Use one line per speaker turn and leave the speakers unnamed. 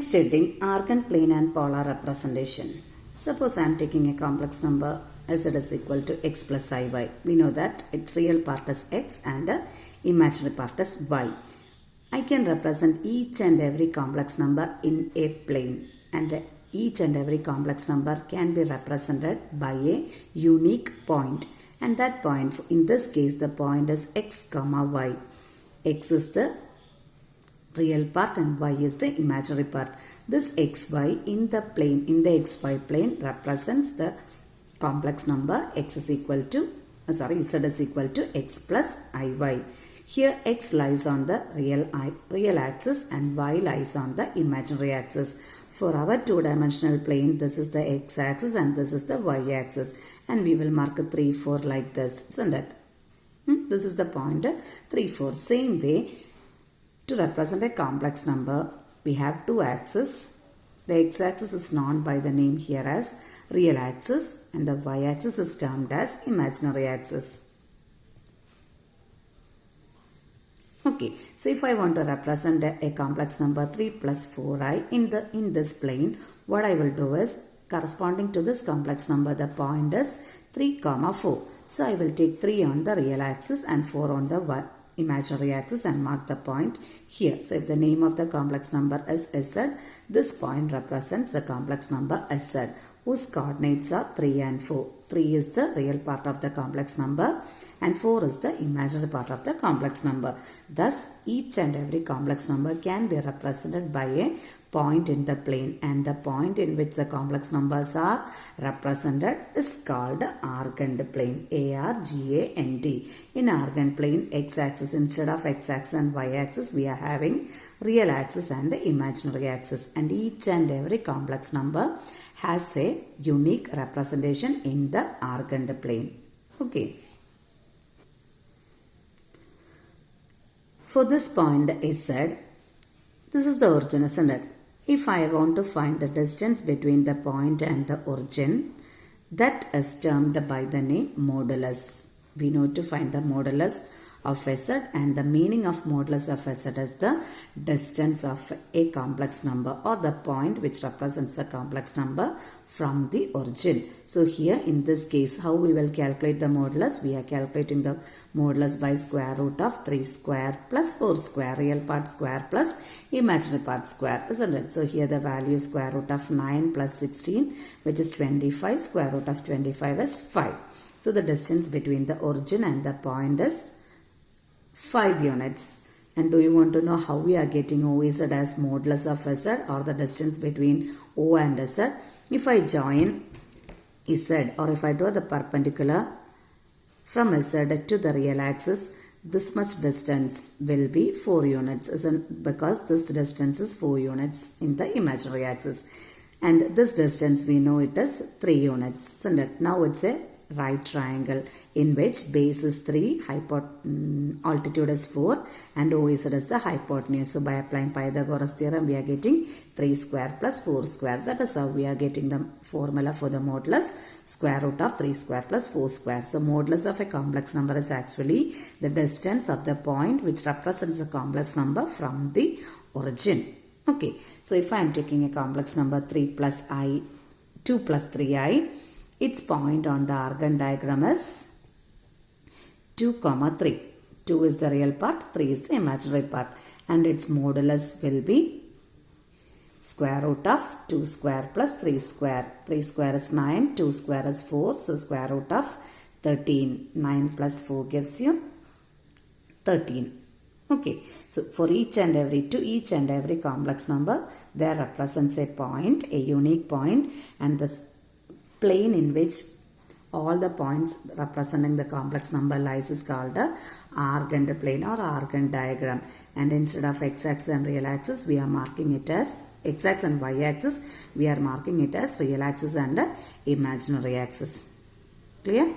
Next heading, argand plane and polar representation. Suppose I am taking a complex number z is equal to x plus iy. We know that its real part is x and imaginary part is y. I can represent each and every complex number in a plane, and each and every complex number can be represented by a unique point, and that point, in this case, the point is x comma y. X is the real part and y is the imaginary part. This xy in the plane, in the xy plane, represents the complex number x is equal to z is equal to x plus iy. Here x lies on the real axis and y lies on the imaginary axis. For our two-dimensional plane, this is the x axis and this is the y axis, and we will mark 3, 4 like this, isn't it? This is the point 3, 4. Same way, to represent a complex number, we have two axes. The x-axis is known by the name here as real axis, and the y-axis is termed as imaginary axis. Okay, so if I want to represent a complex number 3 plus 4i in this plane, what I will do is, corresponding to this complex number, the point is 3 comma 4. So I will take 3 on the real axis and 4 on the imaginary axis and mark the point here. So if the name of the complex number is z, this point represents the complex number z, whose coordinates are 3 and 4. 3 is the real part of the complex number and 4 is the imaginary part of the complex number. Thus, each and every complex number can be represented by a point in the plane, and the point in which the complex numbers are represented is called argand plane. A-R-G-A-N-D. In argand plane, x-axis, instead of x-axis and y-axis, we are having real axis and imaginary axis, and each and every complex number has a unique representation in the argand plane. Okay. For this point z, this is the origin, isn't it? If I want to find the distance between the point and the origin, that is termed by the name modulus. We know to find the modulus of z, and the meaning of modulus of z is the distance of a complex number or the point which represents the complex number from the origin. So here in this case, how we will calculate the modulus? We are calculating the modulus by square root of 3 square plus 4 square, real part square plus imaginary part square, isn't it? So here the value is square root of 9 plus 16, which is 25. Square root of 25 is 5. So the distance between the origin and the point is 5 units. And do you want to know how we are getting OZ as modulus of Z, or the distance between O and Z? If I join Z, or if I draw the perpendicular from Z to the real axis, this much distance will be 4 units, isn't, because this distance is 4 units in the imaginary axis. And this distance, we know it is 3 units, isn't it? Now it's a right triangle in which base is 3, altitude is 4, and OZ is the hypotenuse. So by applying Pythagoras theorem, we are getting 3 square plus 4 square. That is how we are getting the formula for the modulus, square root of 3 square plus 4 square. So modulus of a complex number is actually the distance of the point which represents the complex number from the origin. Okay, so if I am taking a complex number 3 plus I, 2 plus 3i, its point on the argand diagram is 2 comma 3. 2 is the real part, 3 is the imaginary part, and its modulus will be square root of 2 square plus 3 square. 3 square is 9, 2 square is 4, so square root of 13. 9 plus 4 gives you 13. Okay, so for each and every complex number, there represents a point, a unique point, and this plane in which all the points representing the complex number lies is called a argand plane or argand diagram. And instead of x-axis and real axis, we are marking it as x-axis and y-axis, we are marking it as real axis and imaginary axis. Clear?